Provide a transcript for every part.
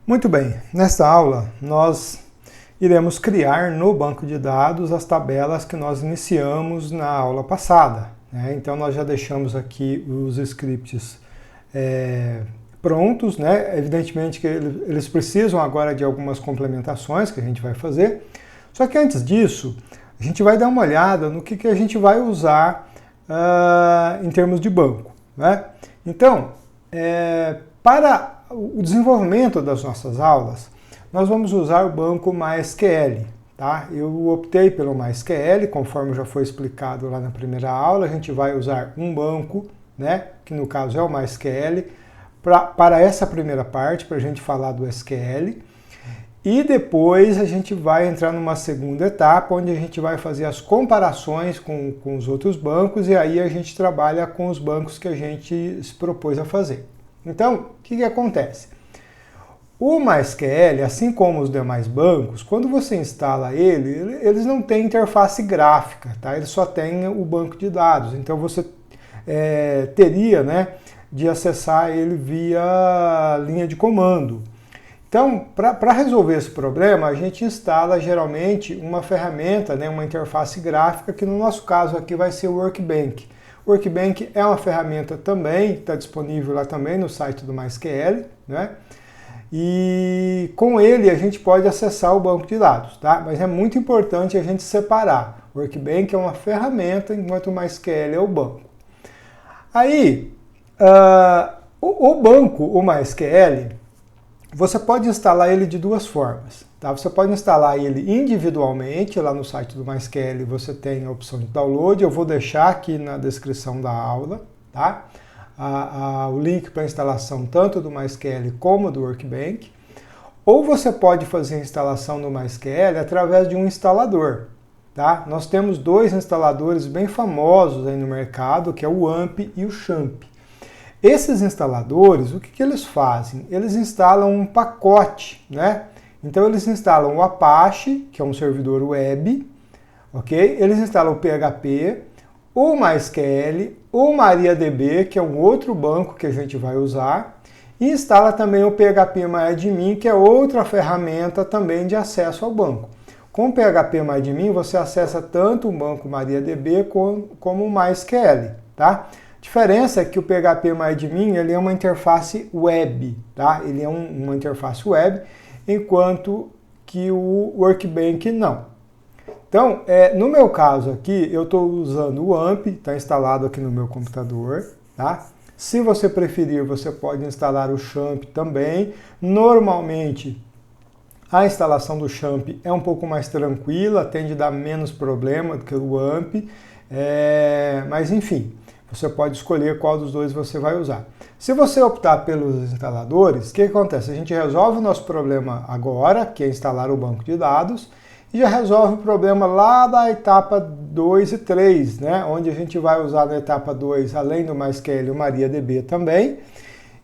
Muito bem, nesta aula nós iremos criar no banco de dados as tabelas que nós iniciamos na aula passada, né? Então nós já deixamos aqui os scripts prontos, né? Evidentemente que eles precisam agora de algumas complementações que a gente vai fazer, só que antes disso a gente vai dar uma olhada no que a gente vai usar em termos de banco, né? Então, para o desenvolvimento das nossas aulas, nós vamos usar o banco MySQL, tá? Eu optei pelo MySQL, conforme já foi explicado lá na primeira aula. A gente vai usar um banco, né? Que no caso é o MySQL, para essa primeira parte, para a gente falar do SQL. E depois a gente vai entrar numa segunda etapa, onde a gente vai fazer as comparações com os outros bancos, e aí a gente trabalha com os bancos que a gente se propôs a fazer. Então, o que acontece? O MySQL, assim como os demais bancos, quando você instala ele, eles não têm interface gráfica, tá? Ele só tem o banco de dados. Então você teria, né, de acessar ele via linha de comando. Então, para resolver esse problema, a gente instala geralmente uma ferramenta, né, uma interface gráfica, que no nosso caso aqui vai ser o Workbench. O Workbench é uma ferramenta também, está disponível lá também no site do MySQL, né? E com ele a gente pode acessar o banco de dados, tá? Mas é muito importante a gente separar. O Workbench é uma ferramenta, enquanto o MySQL é o banco. Aí, o banco, o MySQL, você pode instalar ele de duas formas, tá? Você pode instalar ele individualmente, lá no site do MySQL você tem a opção de download, eu vou deixar aqui na descrição da aula, tá? O link para a instalação tanto do MySQL como do Workbench. Ou você pode fazer a instalação do MySQL através de um instalador, tá? Nós temos dois instaladores bem famosos aí no mercado, que é o AMP e o XAMPP. Esses instaladores, o que eles fazem? Eles instalam um pacote, né? Então eles instalam o Apache, que é um servidor web, ok? Eles instalam o PHP, o MySQL, o MariaDB, que é um outro banco que a gente vai usar, e instala também o PHPMyAdmin, que é outra ferramenta também de acesso ao banco. Com o PHPMyAdmin você acessa tanto o banco MariaDB como o MySQL, tá? A diferença é que o PHPMyAdmin ele é uma interface web, tá? Ele é uma interface web, enquanto que o Workbench não. Então, no meu caso aqui, eu estou usando o AMP, está instalado aqui no meu computador, tá? Se você preferir, você pode instalar o XAMPP também. Normalmente, a instalação do XAMPP é um pouco mais tranquila, tende a dar menos problema do que o AMP, mas enfim, você pode escolher qual dos dois você vai usar. Se você optar pelos instaladores, o que acontece? A gente resolve o nosso problema agora, que é instalar o banco de dados, e já resolve o problema lá da etapa 2 e 3, né? Onde a gente vai usar na etapa 2, além do MySQL, o MariaDB também.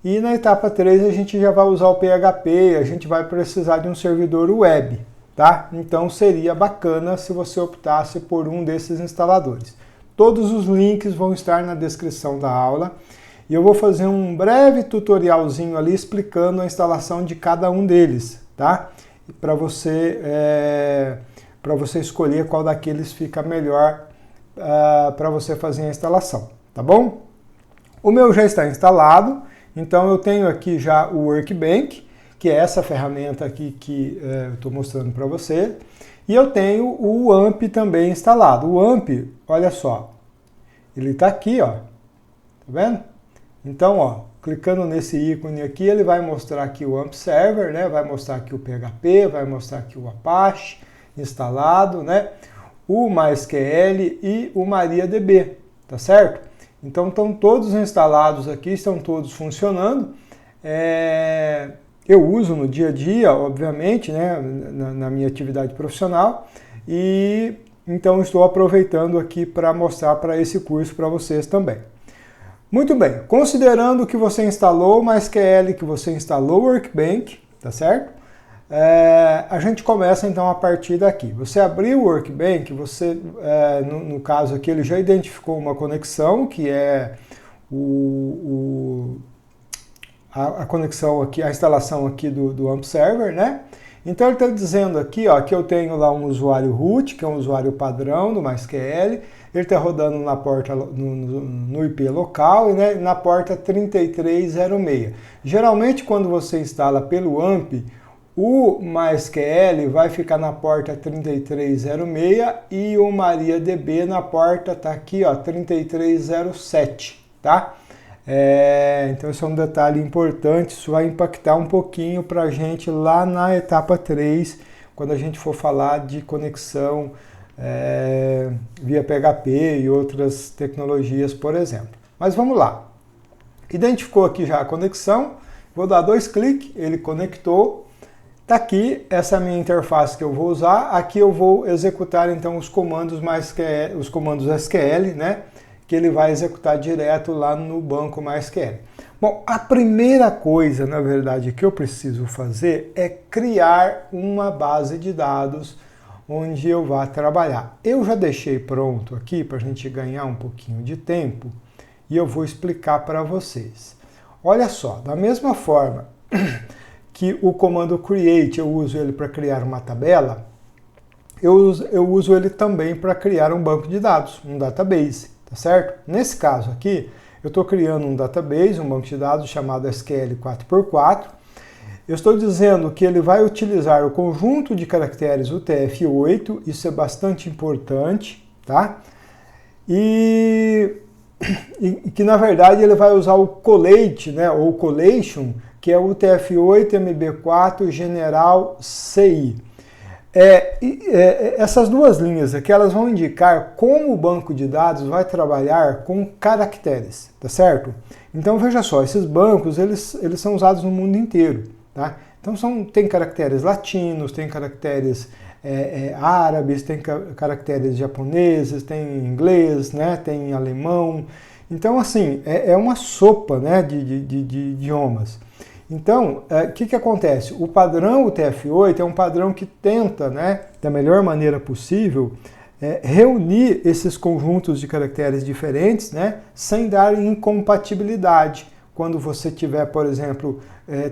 E na etapa 3 a gente já vai usar o PHP, a gente vai precisar de um servidor web, tá? Então seria bacana se você optasse por um desses instaladores. Todos os links vão estar na descrição da aula e eu vou fazer um breve tutorialzinho ali explicando a instalação de cada um deles, tá? Para você escolher qual daqueles fica melhor para você fazer a instalação, tá bom? O meu já está instalado, então eu tenho aqui já o Workbench, que é essa ferramenta aqui que eu estou mostrando para você. E eu tenho o AMP também instalado. O AMP, olha só, ele está aqui, ó, tá vendo? Então, ó, clicando nesse ícone aqui, ele vai mostrar aqui o AMP Server, né? Vai mostrar aqui o PHP, vai mostrar aqui o Apache instalado, né? O MySQL e o MariaDB, tá certo? Então estão todos instalados aqui, estão todos funcionando. Eu uso no dia a dia, obviamente, né, na minha atividade profissional, e então estou aproveitando aqui para mostrar para esse curso para vocês também. Muito bem, considerando que você instalou o MySQL, que você instalou o Workbench, tá certo? A gente começa então a partir daqui. Você abriu o Workbench, você, no caso aqui, ele já identificou uma conexão, que é a conexão aqui, a instalação aqui do AMP Server, né? Então ele está dizendo aqui, ó, que eu tenho lá um usuário root, que é um usuário padrão do MySQL, ele está rodando na porta, no IP local e, né, na porta 3306. Geralmente quando você instala pelo AMP, o MySQL vai ficar na porta 3306 e o MariaDB na porta, tá aqui, ó, 3307, tá? Então esse é um detalhe importante, isso vai impactar um pouquinho para a gente lá na etapa 3, quando a gente for falar de conexão via PHP e outras tecnologias, por exemplo. Mas vamos lá. Identificou aqui já a conexão, vou dar 2 cliques, ele conectou. Tá aqui, essa é a minha interface que eu vou usar. Aqui eu vou executar então os comandos os comandos SQL, né? Que ele vai executar direto lá no banco MySQL. Bom, a primeira coisa, na verdade, que eu preciso fazer é criar uma base de dados onde eu vá trabalhar. Eu já deixei pronto aqui para a gente ganhar um pouquinho de tempo e eu vou explicar para vocês. Olha só, da mesma forma que o comando create eu uso ele para criar uma tabela, eu uso ele também para criar um banco de dados, um database, tá certo? Nesse caso aqui, eu estou criando um database, um banco de dados chamado SQL 4x4. Eu estou dizendo que ele vai utilizar o conjunto de caracteres UTF-8, isso é bastante importante, tá? E que na verdade ele vai usar o collate, né, ou collation, que é o UTF-8 MB4 General CI. Essas duas linhas aqui, elas vão indicar como o banco de dados vai trabalhar com caracteres, tá certo? Então veja só, esses bancos, eles são usados no mundo inteiro, tá? Então tem caracteres latinos, tem caracteres árabes, tem caracteres japoneses, tem inglês, né? Tem alemão. Então assim, é uma sopa, né, de idiomas. Então, o que acontece? O padrão UTF-8 é um padrão que tenta, né, da melhor maneira possível, reunir esses conjuntos de caracteres diferentes, né, sem dar incompatibilidade. Quando você estiver, por exemplo,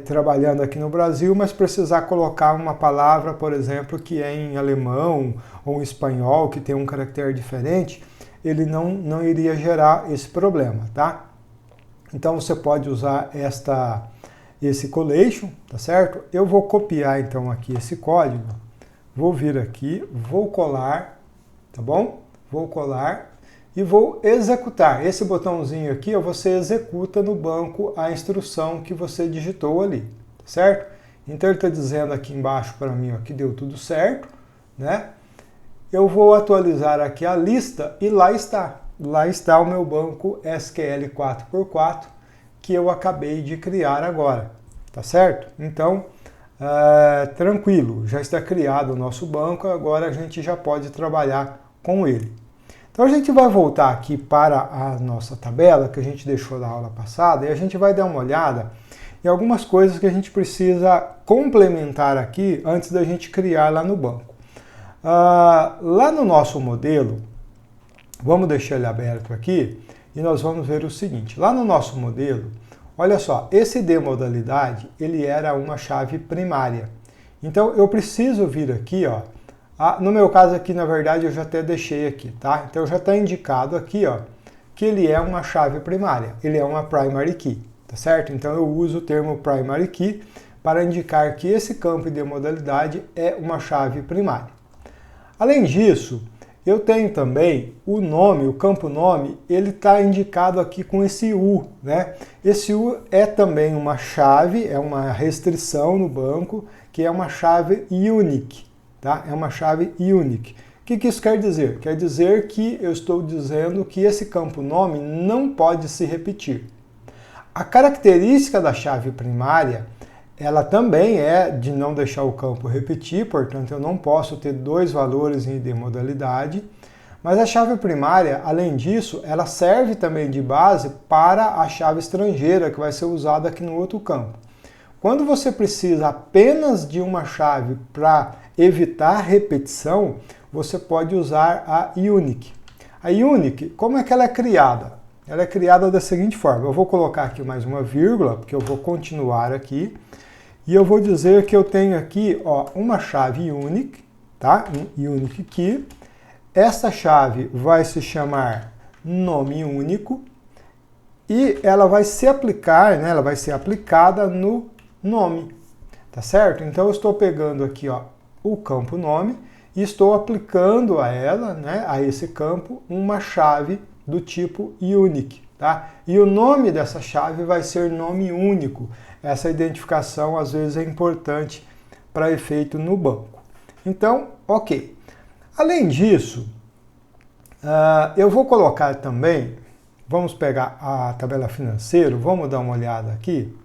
trabalhando aqui no Brasil, mas precisar colocar uma palavra, por exemplo, que é em alemão ou em espanhol, que tem um caractere diferente, ele não iria gerar esse problema, tá? Então você pode usar esse collation, tá certo? Eu vou copiar então aqui esse código, vou vir aqui, vou colar, tá bom? Vou colar e vou executar. Esse botãozinho aqui, você executa no banco a instrução que você digitou ali, tá certo? Então ele está dizendo aqui embaixo para mim, ó, que deu tudo certo, né? Eu vou atualizar aqui a lista e lá está o meu banco SQL 4x4 que eu acabei de criar agora, tá certo? Então, tranquilo, já está criado o nosso banco, agora a gente já pode trabalhar com ele. Então a gente vai voltar aqui para a nossa tabela que a gente deixou da aula passada e a gente vai dar uma olhada em algumas coisas que a gente precisa complementar aqui antes da gente criar lá no banco. Lá no nosso modelo, vamos deixar ele aberto aqui e nós vamos ver o seguinte. Lá no nosso modelo, olha só, esse demodalidade, ele era uma chave primária. Então eu preciso vir aqui, ó. No meu caso aqui, na verdade, eu já até deixei aqui, tá? Então já está indicado aqui, ó, que ele é uma chave primária. Ele é uma primary key, tá certo? Então eu uso o termo primary key para indicar que esse campo de modalidade é uma chave primária. Além disso, eu tenho também o nome, o campo nome, ele está indicado aqui com esse U, né? Esse U é também uma chave, é uma restrição no banco, que é uma chave unique, tá? É uma chave unique. O que isso quer dizer? Quer dizer que eu estou dizendo que esse campo nome não pode se repetir. A característica da chave primária, ela também é de não deixar o campo repetir, portanto eu não posso ter dois valores em ID modalidade, mas a chave primária, além disso, ela serve também de base para a chave estrangeira que vai ser usada aqui no outro campo. Quando você precisa apenas de uma chave para evitar repetição, você pode usar a unique. A unique, como é que ela é criada? ela é criada da seguinte forma. Eu vou colocar aqui mais uma vírgula, porque eu vou continuar aqui. E eu vou dizer que eu tenho aqui, ó, uma chave unique, tá? Um unique key. Essa chave vai se chamar nome único e ela vai se aplicar, né? Ela vai ser aplicada no nome, tá certo? Então eu estou pegando aqui, ó, o campo nome e estou aplicando a ela, né, a esse campo, uma chave do tipo unique, tá? E o nome dessa chave vai ser nome único. Essa identificação às vezes é importante para efeito no banco. Então, ok. Além disso, eu vou colocar também, vamos pegar a tabela financeiro, vamos dar uma olhada aqui.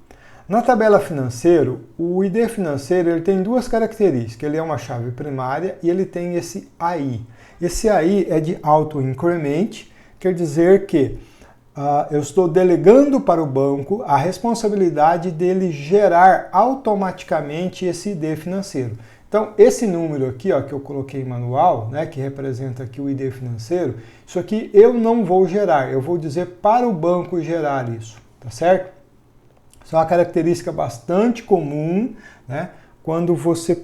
Na tabela financeiro, o ID financeiro ele tem duas características. Ele é uma chave primária e ele tem esse AI. Esse AI é de auto increment, quer dizer que eu estou delegando para o banco a responsabilidade dele gerar automaticamente esse ID financeiro. Então, esse número aqui, ó, que eu coloquei em manual, né, que representa aqui o ID financeiro, isso aqui eu não vou gerar, eu vou dizer para o banco gerar isso, tá certo? Isso é uma característica bastante comum, né, quando você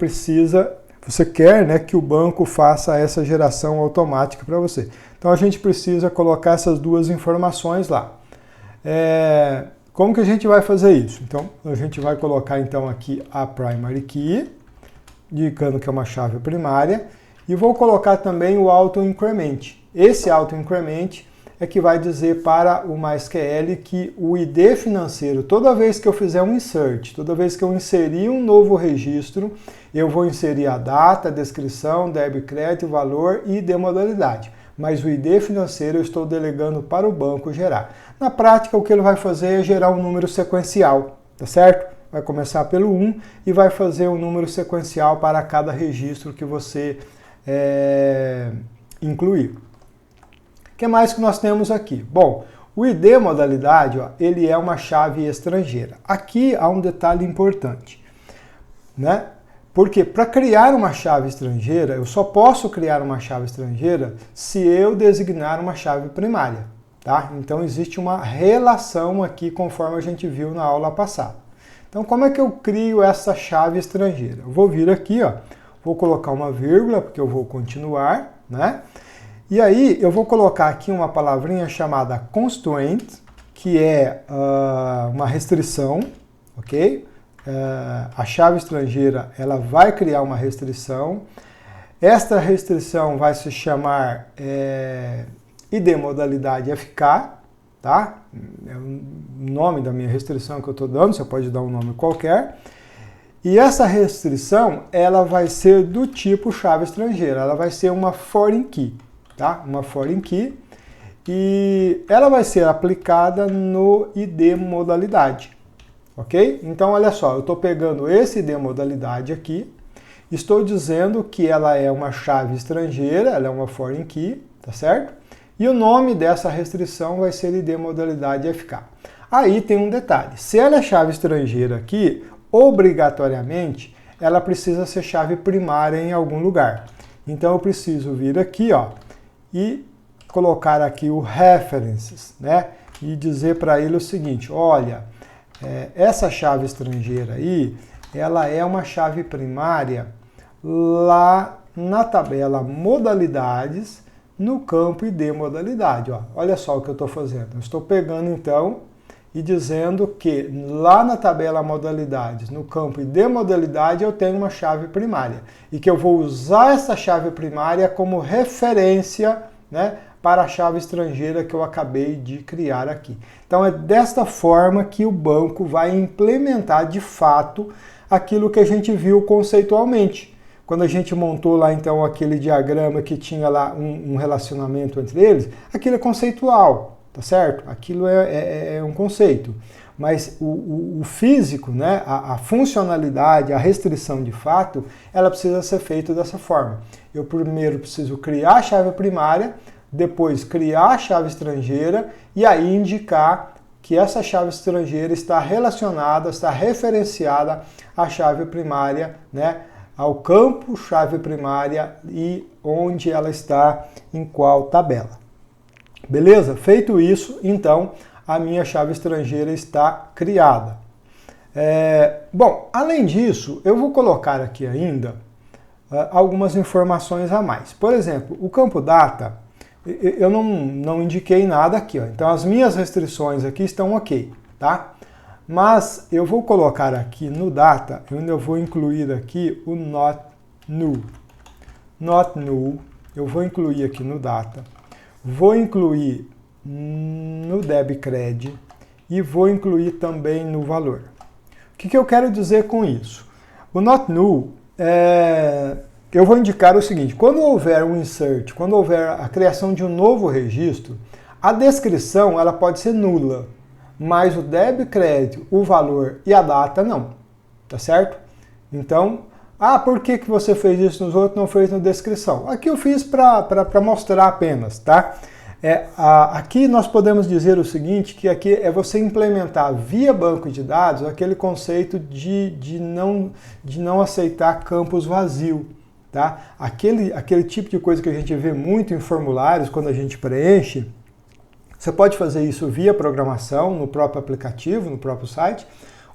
quer, né, que o banco faça essa geração automática para você. Então a gente precisa colocar essas duas informações lá. Como que a gente vai fazer isso? Então a gente vai colocar então aqui a primary key, indicando que é uma chave primária, e vou colocar também o auto increment. Esse auto increment é que vai dizer para o MySQL que o ID financeiro, toda vez que eu fizer um insert, toda vez que eu inserir um novo registro, eu vou inserir a data, a descrição, débito, crédito, valor e ID modalidade. Mas o ID financeiro eu estou delegando para o banco gerar. Na prática, o que ele vai fazer é gerar um número sequencial, tá certo? Vai começar pelo 1 e vai fazer um número sequencial para cada registro que você incluir. O que mais que nós temos aqui? Bom, o ID modalidade, ó, ele é uma chave estrangeira. Aqui há um detalhe importante, né? Porque para criar uma chave estrangeira, eu só posso criar uma chave estrangeira se eu designar uma chave primária, tá? Então existe uma relação aqui conforme a gente viu na aula passada. Então como é que eu crio essa chave estrangeira? Eu vou vir aqui, ó, vou colocar uma vírgula porque eu vou continuar, né? E aí eu vou colocar aqui uma palavrinha chamada constraint, que é uma restrição, ok? A chave estrangeira ela vai criar uma restrição. Esta restrição vai se chamar ID modalidade FK, tá? É o nome da minha restrição que eu estou dando, você pode dar um nome qualquer. E essa restrição ela vai ser do tipo chave estrangeira, ela vai ser uma foreign key. Tá? Uma foreign key, e ela vai ser aplicada no ID modalidade, ok? Então, olha só, eu estou pegando esse ID modalidade aqui, estou dizendo que ela é uma chave estrangeira, ela é uma foreign key, tá certo? E o nome dessa restrição vai ser ID modalidade FK. Aí tem um detalhe, se ela é chave estrangeira aqui, obrigatoriamente, ela precisa ser chave primária em algum lugar. Então, eu preciso vir aqui, ó, e colocar aqui o references, né? E dizer para ele o seguinte, olha, essa chave estrangeira aí, ela é uma chave primária lá na tabela modalidades, no campo ID modalidade. Ó. Olha só o que eu estou fazendo. Eu estou pegando então e dizendo que lá na tabela modalidades, no campo ID modalidade, eu tenho uma chave primária e que eu vou usar essa chave primária como referência, né, para a chave estrangeira que eu acabei de criar aqui. Então é desta forma que o banco vai implementar de fato aquilo que a gente viu conceitualmente. Quando a gente montou lá então aquele diagrama que tinha lá um relacionamento entre eles, aquilo é conceitual. Tá certo? Aquilo é um conceito, mas o físico, né, a funcionalidade, a restrição de fato, ela precisa ser feita dessa forma. Eu primeiro preciso criar a chave primária, depois criar a chave estrangeira e aí indicar que essa chave estrangeira está relacionada, está referenciada à chave primária, né, ao campo chave primária e onde ela está em qual tabela. Beleza? Feito isso, então a minha chave estrangeira está criada. Bom, além disso, eu vou colocar aqui ainda algumas informações a mais. Por exemplo, o campo data, eu não indiquei nada aqui, ó. Então as minhas restrições aqui estão ok, tá? Mas eu vou colocar aqui no data, eu ainda vou incluir aqui o not null. Not null, eu vou incluir aqui no data, vou incluir no debcred e vou incluir também no valor. O que eu quero dizer com isso? O not null, eu vou indicar o seguinte: quando houver um insert, quando houver a criação de um novo registro, a descrição ela pode ser nula, mas o debcred, o valor e a data não, tá certo? Então, por que você fez isso nos outros e não fez na descrição? Aqui eu fiz para mostrar apenas, tá? Aqui nós podemos dizer o seguinte, que aqui é você implementar via banco de dados aquele conceito de não aceitar campos vazios, tá? Aquele tipo de coisa que a gente vê muito em formulários quando a gente preenche. Você pode fazer isso via programação, no próprio aplicativo, no próprio site,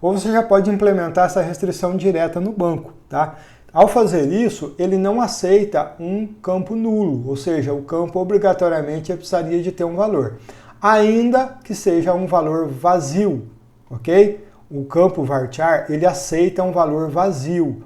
ou você já pode implementar essa restrição direta no banco, tá? Ao fazer isso, ele não aceita um campo nulo, ou seja, o campo obrigatoriamente precisaria de ter um valor, ainda que seja um valor vazio, ok? O campo varchar, ele aceita um valor vazio,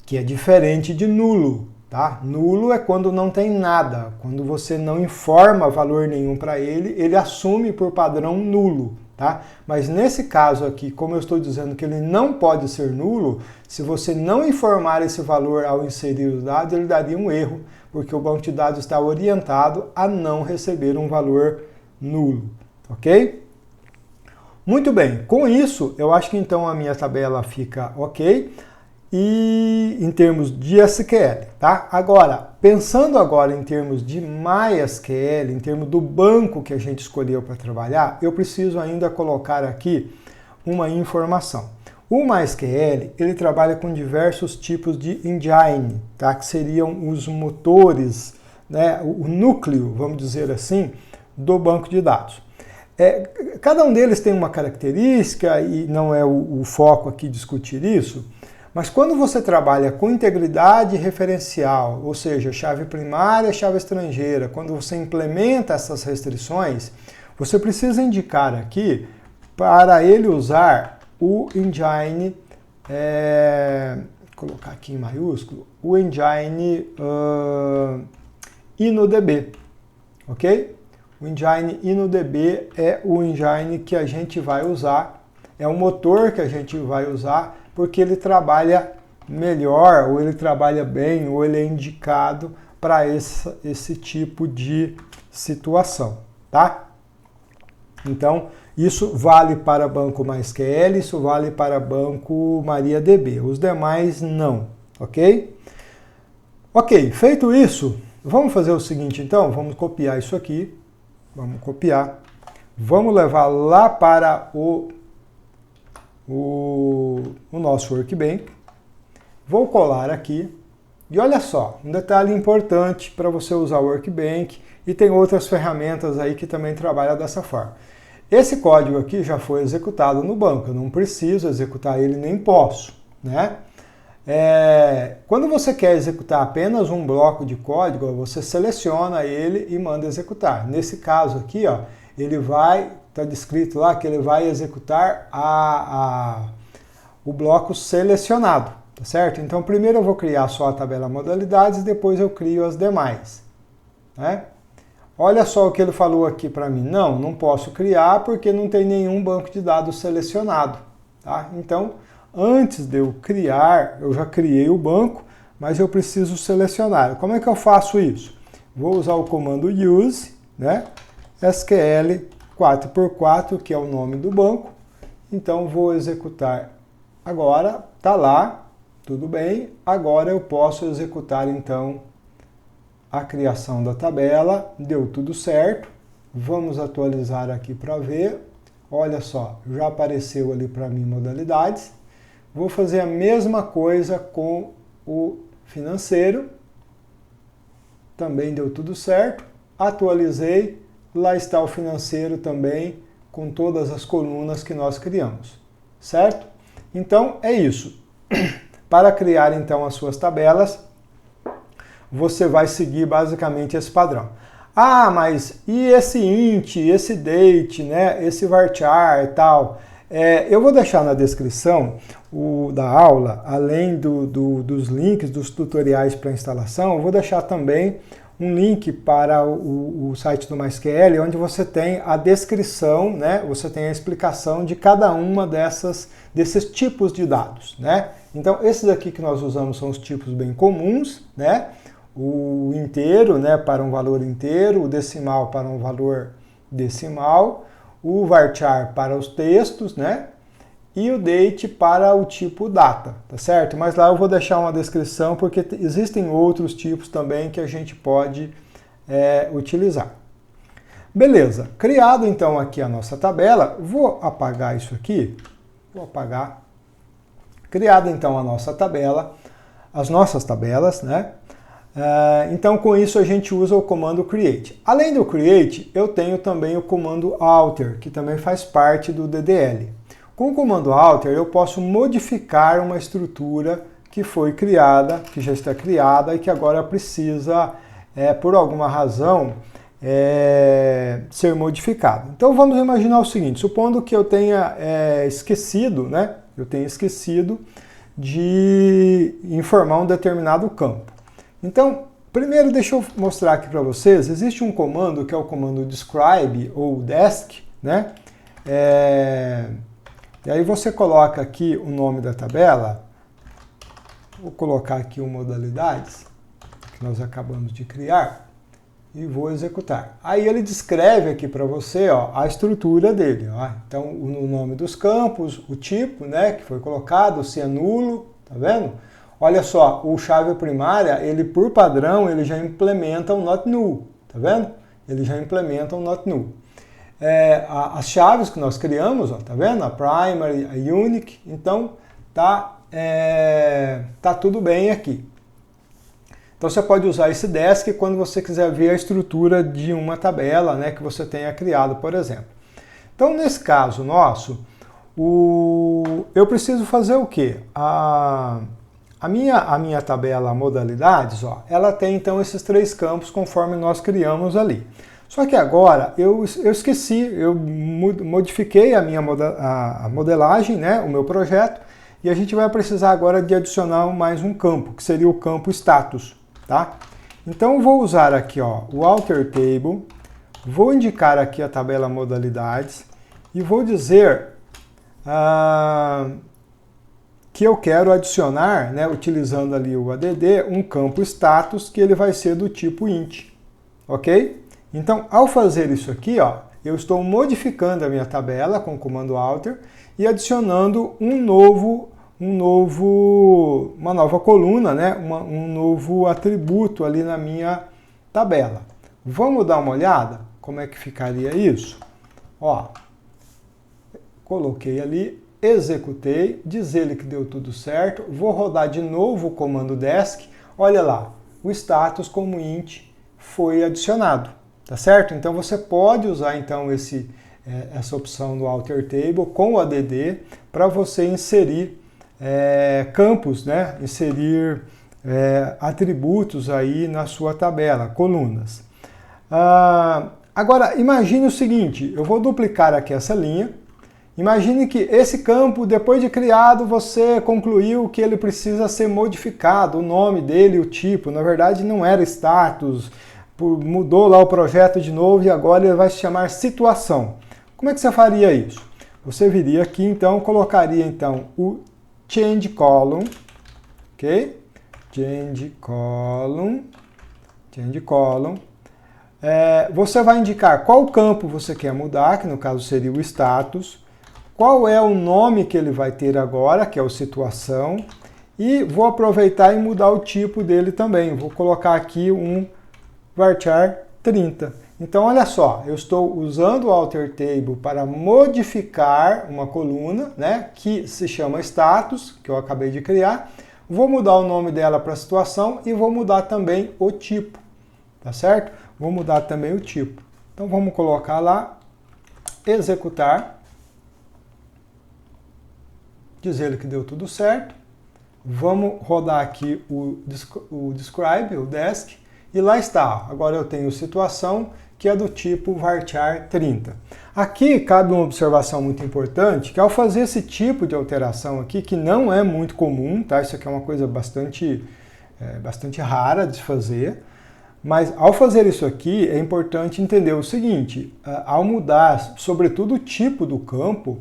que é diferente de nulo, tá? Nulo é quando não tem nada, quando você não informa valor nenhum para ele, ele assume por padrão nulo. Tá? Mas nesse caso aqui, como eu estou dizendo que ele não pode ser nulo, se você não informar esse valor ao inserir os dados, ele daria um erro, porque o banco de dados está orientado a não receber um valor nulo, ok? Muito bem, com isso, eu acho que então a minha tabela fica ok, e em termos de SQL, tá? Agora, pensando agora em termos de MySQL, em termos do banco que a gente escolheu para trabalhar, eu preciso ainda colocar aqui uma informação. O MySQL, ele trabalha com diversos tipos de engine, tá? Que seriam os motores, né? O núcleo, vamos dizer assim, do banco de dados. Cada um deles tem uma característica e não é o foco aqui discutir isso. Mas quando você trabalha com integridade referencial, ou seja, chave primária, chave estrangeira, quando você implementa essas restrições, você precisa indicar aqui para ele usar o engine, vou colocar aqui em maiúsculo, o engine InnoDB, ok? O engine InnoDB é o engine que a gente vai usar, é o motor que a gente vai usar, porque ele trabalha melhor, ou ele trabalha bem, ou ele é indicado para esse tipo de situação, tá? Então, isso vale para banco MySQL, isso vale para banco MariaDB, os demais não, ok? Ok, feito isso, vamos fazer o seguinte então, vamos copiar isso aqui, vamos copiar, vamos levar lá para o nosso Workbench, vou colar aqui, e olha só, um detalhe importante para você usar o Workbench, e tem outras ferramentas aí que também trabalham dessa forma. Esse código aqui já foi executado no banco, eu não preciso executar ele, nem posso, né? Quando você quer executar apenas um bloco de código, você seleciona ele e manda executar. Nesse caso aqui, ó, ele vai, está descrito lá que ele vai executar o bloco selecionado, tá certo? Então primeiro eu vou criar só a tabela modalidades e depois eu crio as demais, né? Olha só o que ele falou aqui para mim. Não posso criar porque não tem nenhum banco de dados selecionado, tá? Então, antes de eu criar, eu já criei o banco, mas eu preciso selecionar. Como é que eu faço isso? Vou usar o comando use, né? SQL 4x4, que é o nome do banco. Então, vou executar agora. Tá lá, tudo bem. Agora eu posso executar, então, a criação da tabela. Deu tudo certo. Vamos atualizar aqui para ver. Olha só, já apareceu ali para mim modalidades. Vou fazer a mesma coisa com o financeiro. Também deu tudo certo. Atualizei. lá está o financeiro também, com todas as colunas que nós criamos, certo? Então é isso. Para criar então as suas tabelas, você vai seguir basicamente esse padrão. Ah, mas e esse int, esse date, né, esse varchar e tal? Eu vou deixar na descrição da aula, além dos links dos tutoriais para instalação, eu vou deixar também um link para o site do MySQL, onde você tem a descrição, né? Você tem a explicação de cada uma desses tipos de dados, né? Então, esses aqui que nós usamos são os tipos bem comuns, né? O inteiro, né, para um valor inteiro, o decimal para um valor decimal, o varchar para os textos, né? E o date para o tipo data, tá certo? Mas lá eu vou deixar uma descrição porque existem outros tipos também que a gente pode utilizar. Beleza, criado então aqui a nossa tabela, vou apagar isso aqui, vou apagar. Criada então a nossa tabela, as nossas tabelas, né? Então com isso a gente usa o comando create. Além do create, eu tenho também o comando alter, que também faz parte do DDL. Com o comando alter, eu posso modificar uma estrutura que foi criada, que já está criada e que agora precisa, por alguma razão, ser modificada. Então vamos imaginar o seguinte, supondo que eu tenha esquecido, né? Eu tenho esquecido de informar um determinado campo. Então, primeiro deixa eu mostrar aqui para vocês, existe um comando que é o comando describe ou desc, né? E aí você coloca aqui o nome da tabela, vou colocar aqui o modalidades, que nós acabamos de criar, e vou executar. Aí ele descreve aqui para você, ó, a estrutura dele. Ó. Então, o nome dos campos, o tipo, né, que foi colocado, se é nulo, tá vendo? Olha só, o chave primária, ele por padrão, ele já implementa o not null, tá vendo? Ele já implementa o not null. As chaves que nós criamos, ó, tá vendo? A primary, a unique, então tá tudo bem aqui. Então você pode usar esse desc quando você quiser ver a estrutura de uma tabela, né, que você tenha criado, por exemplo. Então nesse caso nosso, eu preciso fazer o quê? A minha tabela modalidades, ó, ela tem então esses 3 campos conforme nós criamos ali. Só que agora eu esqueci, eu modifiquei a minha modelagem, né, o meu projeto, e a gente vai precisar agora de adicionar mais um campo, que seria o campo status, tá? Então eu vou usar aqui, ó, o alter table, vou indicar aqui a tabela modalidades e vou dizer que eu quero adicionar, né, utilizando ali o add, um campo status que ele vai ser do tipo int, ok? Então, ao fazer isso aqui, ó, eu estou modificando a minha tabela com o comando alter e adicionando uma nova coluna, né, um novo atributo ali na minha tabela. Vamos dar uma olhada como é que ficaria isso? Ó, coloquei ali, executei, diz ele que deu tudo certo, vou rodar de novo o comando desc, olha lá, o status como int foi adicionado. Tá certo? Então você pode usar então essa opção do alter table com o add para você inserir campos, né? Inserir atributos aí na sua tabela, colunas. Agora imagine o seguinte, eu vou duplicar aqui essa linha. Imagine que esse campo, depois de criado, você concluiu que ele precisa ser modificado, o nome dele, o tipo. Na verdade não era status, mudou lá o projeto de novo e agora ele vai se chamar situação. Como é que você faria isso? Você viria aqui, então, colocaria então o change column, ok? Change column. Você vai indicar qual campo você quer mudar, que no caso seria o status, qual é o nome que ele vai ter agora, que é o situação, e vou aproveitar e mudar o tipo dele também. Vou colocar aqui um varchar 30. Então, olha só, eu estou usando o alter table para modificar uma coluna, né, que se chama status, que eu acabei de criar. Vou mudar o nome dela para situação e vou mudar também o tipo, tá certo? Vou mudar também o tipo Então vamos colocar lá, executar, dizer ele que deu tudo certo. Vamos rodar aqui o describe, o desk, e lá está. Agora eu tenho situação que é do tipo varchar 30. Aqui cabe uma observação muito importante, que ao fazer esse tipo de alteração aqui, que não é muito comum, tá? Isso aqui é uma coisa bastante rara de fazer, mas ao fazer isso aqui é importante entender o seguinte, ao mudar sobretudo o tipo do campo,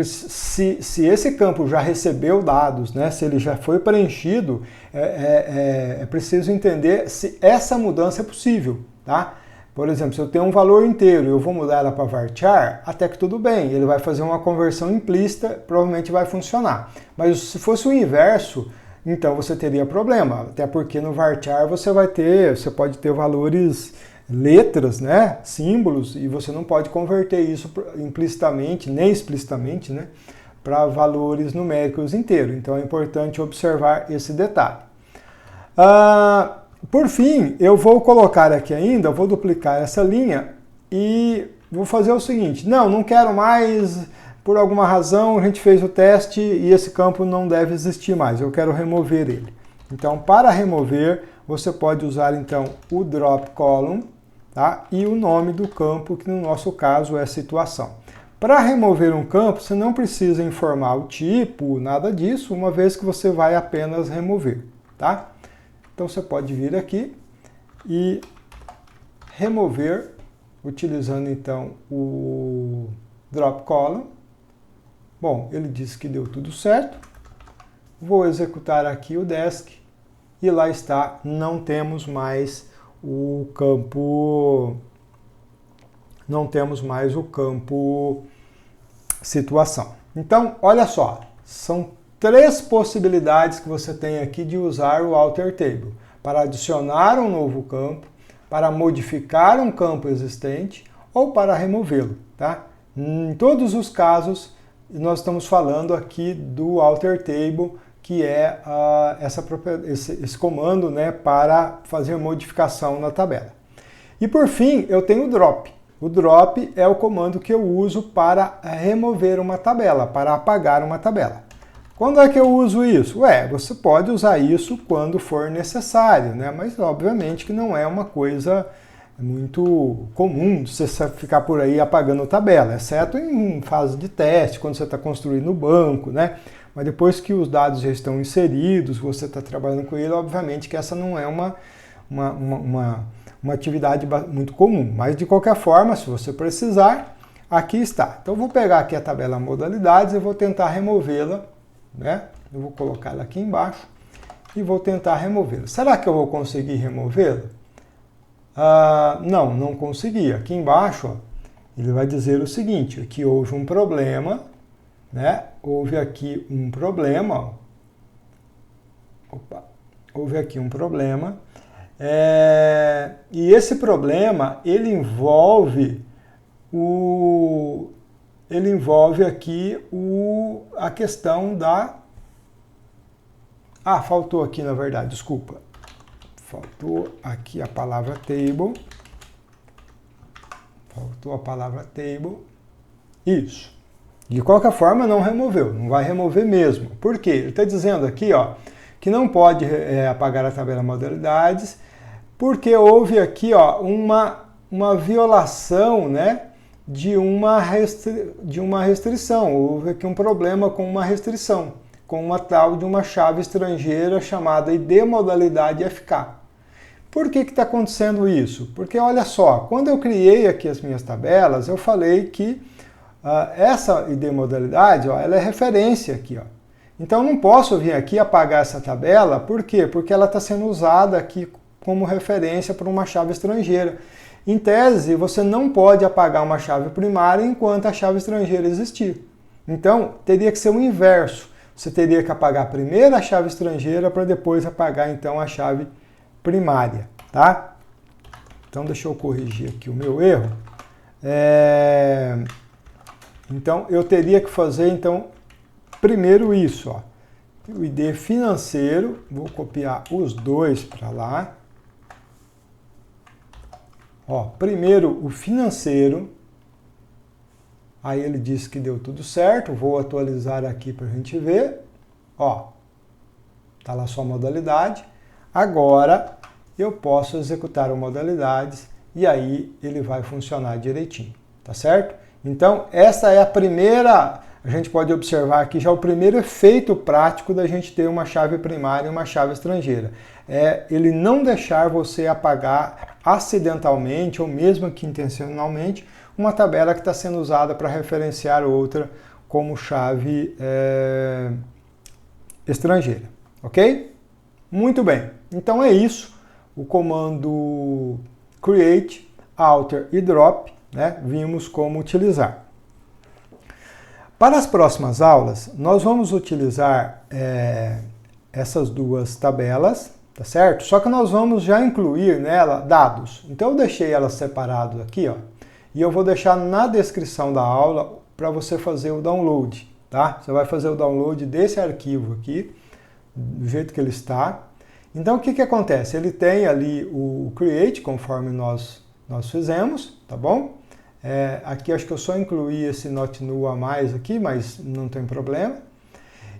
se esse campo já recebeu dados, né, se ele já foi preenchido, é preciso entender se essa mudança é possível, tá? Por exemplo, se eu tenho um valor inteiro e eu vou mudar ela para varchar, até que tudo bem, ele vai fazer uma conversão implícita, provavelmente vai funcionar. Mas se fosse o inverso, então você teria problema, até porque no varchar você pode ter valores, letras, né, símbolos, e você não pode converter isso implicitamente, nem explicitamente, né, para valores numéricos inteiros. Então é importante observar esse detalhe. Por fim, eu vou colocar aqui ainda, vou duplicar essa linha e vou fazer o seguinte, não quero mais, por alguma razão a gente fez o teste e esse campo não deve existir mais, eu quero remover ele. Então, para remover, você pode usar então o drop column, tá? E o nome do campo, que no nosso caso é situação. Para remover um campo, você não precisa informar o tipo, nada disso, uma vez que você vai apenas remover, tá? Então você pode vir aqui e remover, utilizando então o drop column. Bom, ele disse que deu tudo certo. Vou executar aqui o desk e lá está, não temos mais o campo, situação. Então, olha só, são 3 possibilidades que você tem aqui de usar o alter table: para adicionar um novo campo, para modificar um campo existente ou para removê-lo, tá? Em todos os casos, nós estamos falando aqui do alter table, que é esse comando, né, para fazer modificação na tabela. E por fim, eu tenho o drop. O drop é o comando que eu uso para remover uma tabela, para apagar uma tabela. Quando é que eu uso isso? Você pode usar isso quando for necessário, né? Mas obviamente que não é uma coisa muito comum você ficar por aí apagando tabela, exceto em fase de teste, quando você está construindo o banco, né? Mas depois que os dados já estão inseridos, você está trabalhando com ele, obviamente que essa não é uma atividade muito comum. Mas de qualquer forma, se você precisar, aqui está. Então eu vou pegar aqui a tabela modalidades e vou tentar removê-la, né? Eu vou colocar ela aqui embaixo e vou tentar removê-la. Será que eu vou conseguir removê-la? Não consegui. Aqui embaixo, ó, ele vai dizer o seguinte, que houve um problema, né? Houve aqui um problema, houve aqui um problema, e esse problema, ele envolve aqui a questão da... faltou aqui, na verdade, desculpa. Faltou aqui a palavra table. Faltou a palavra table. Isso. De qualquer forma, não removeu. Não vai remover mesmo. Por quê? Ele está dizendo aqui, ó, que não pode apagar a tabela modalidades, porque houve aqui, ó, uma violação, né, de uma restrição. Houve aqui um problema com uma restrição, com uma tal de uma chave estrangeira chamada ID modalidade FK. Por que está acontecendo isso? Porque olha só, quando eu criei aqui as minhas tabelas, eu falei que essa ID modalidade, ó, ela é referência aqui, ó. Então não posso vir aqui apagar essa tabela, por quê? Porque ela está sendo usada aqui como referência para uma chave estrangeira. Em tese, você não pode apagar uma chave primária enquanto a chave estrangeira existir. Então, teria que ser o inverso. Você teria que apagar primeiro a chave estrangeira para depois apagar, então, a chave primária, tá? Então, deixa eu corrigir aqui o meu erro. Então, eu teria que fazer, então, primeiro isso, ó. O ID financeiro, vou copiar os dois para lá. Ó, primeiro o financeiro, aí ele disse que deu tudo certo, vou atualizar aqui para a gente ver, ó, tá lá sua modalidade. Agora eu posso executar o modalidades e aí ele vai funcionar direitinho, tá certo? Então essa é a primeira, a gente pode observar aqui já o primeiro efeito prático da gente ter uma chave primária e uma chave estrangeira. É ele não deixar você apagar acidentalmente ou mesmo que intencionalmente uma tabela que está sendo usada para referenciar outra como chave estrangeira, ok? Muito bem, então é isso, o comando create, alter e drop, né? Vimos como utilizar. Para as próximas aulas, nós vamos utilizar essas duas tabelas, tá certo? Só que nós vamos já incluir nela dados. Então eu deixei elas separadas aqui, ó, e eu vou deixar na descrição da aula para você fazer o download, tá? Você vai fazer o download desse arquivo aqui, do jeito que ele está. Então o que acontece? Ele tem ali o create, conforme nós fizemos, tá bom? Aqui acho que eu só incluí esse not null a mais aqui, mas não tem problema.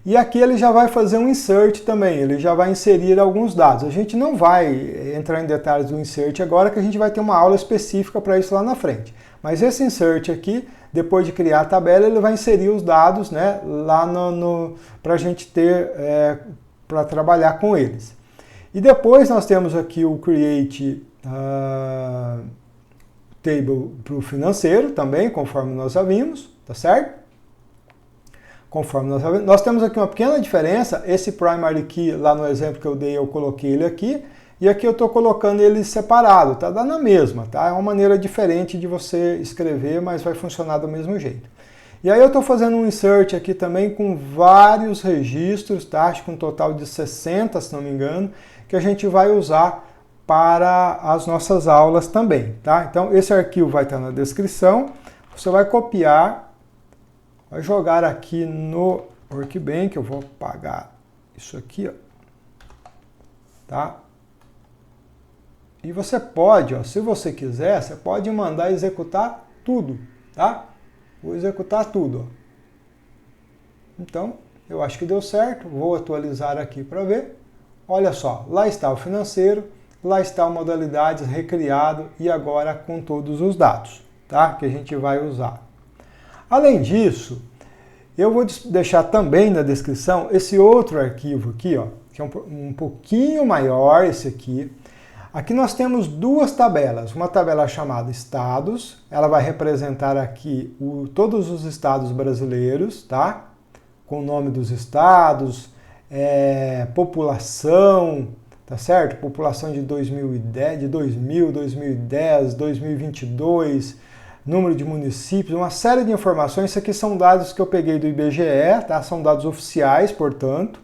E aqui ele já vai fazer um insert também, ele já vai inserir alguns dados. A gente não vai entrar em detalhes do insert agora, que a gente vai ter uma aula específica para isso lá na frente. Mas esse insert aqui, depois de criar a tabela, ele vai inserir os dados, né, lá para a gente ter, para trabalhar com eles. E depois nós temos aqui o create table para o financeiro também, conforme nós já vimos, tá certo? Conforme nós já vimos. Nós temos aqui uma pequena diferença, esse primary key, lá no exemplo que eu dei, eu coloquei ele aqui, e aqui eu estou colocando ele separado, tá dando a mesma, tá? É uma maneira diferente de você escrever, mas vai funcionar do mesmo jeito. E aí eu estou fazendo um insert aqui também com vários registros, tá? Acho que um total de 60, se não me engano, que a gente vai usar para as nossas aulas também, tá? Então esse arquivo vai estar na descrição, você vai copiar, vai jogar aqui no Workbench, eu vou apagar isso aqui, ó, tá? E você pode, ó, se você quiser, você pode mandar executar tudo, tá? Vou executar tudo, ó. Então, eu acho que deu certo, vou atualizar aqui para ver. Olha só, lá está o financeiro, lá está o modalidades recriado e agora com todos os dados, tá? Que a gente vai usar. Além disso, eu vou deixar também na descrição esse outro arquivo aqui, ó, que é um pouquinho maior, esse aqui. Aqui nós temos duas tabelas, uma tabela chamada estados, ela vai representar aqui todos os estados brasileiros, tá? Com o nome dos estados, população, tá certo? População de 2010, de 2000, 2010, 2022, número de municípios, uma série de informações. Isso aqui são dados que eu peguei do IBGE, tá? São dados oficiais, portanto.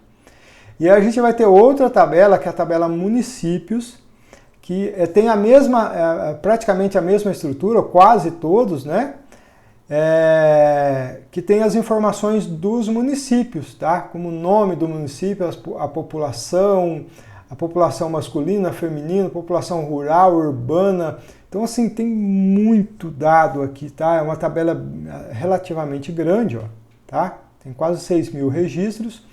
E aí a gente vai ter outra tabela, que é a tabela municípios, que tem a mesma, praticamente a mesma estrutura, quase todos, né? Que tem as informações dos municípios, tá? Como o nome do município, a população masculina, feminina, população rural, urbana. Então, assim, tem muito dado aqui, tá? É uma tabela relativamente grande, ó, tá? Tem quase 6.000 registros.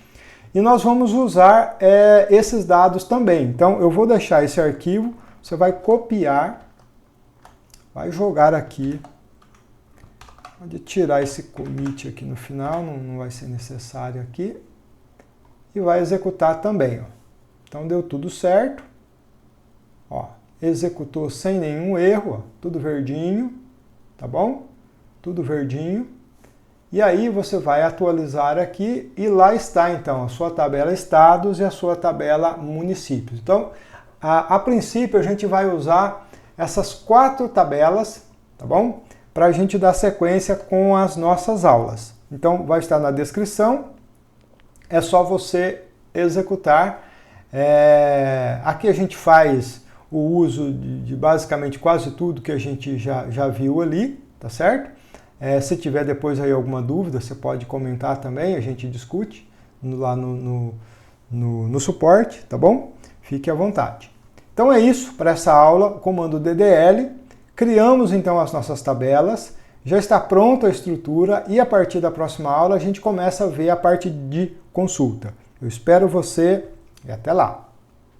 E nós vamos usar esses dados também. Então, eu vou deixar esse arquivo, você vai copiar, vai jogar aqui. Pode tirar esse commit aqui no final, não vai ser necessário aqui. E vai executar também, ó. Então deu tudo certo. Ó, executou sem nenhum erro, ó, tudo verdinho, tá bom? Tudo verdinho. E aí você vai atualizar aqui e lá está então a sua tabela estados e a sua tabela municípios. Então, a princípio a gente vai usar essas 4 tabelas, tá bom? Para a gente dar sequência com as nossas aulas. Então vai estar na descrição, é só você executar. Aqui a gente faz o uso de basicamente quase tudo que a gente já viu ali, tá certo? Se tiver depois aí alguma dúvida, você pode comentar também, a gente discute lá no suporte, tá bom? Fique à vontade. Então é isso para essa aula, o comando DDL, Criamos então as nossas tabelas, já está pronta a estrutura e a partir da próxima aula a gente começa a ver a parte de consulta. Eu espero você e até lá!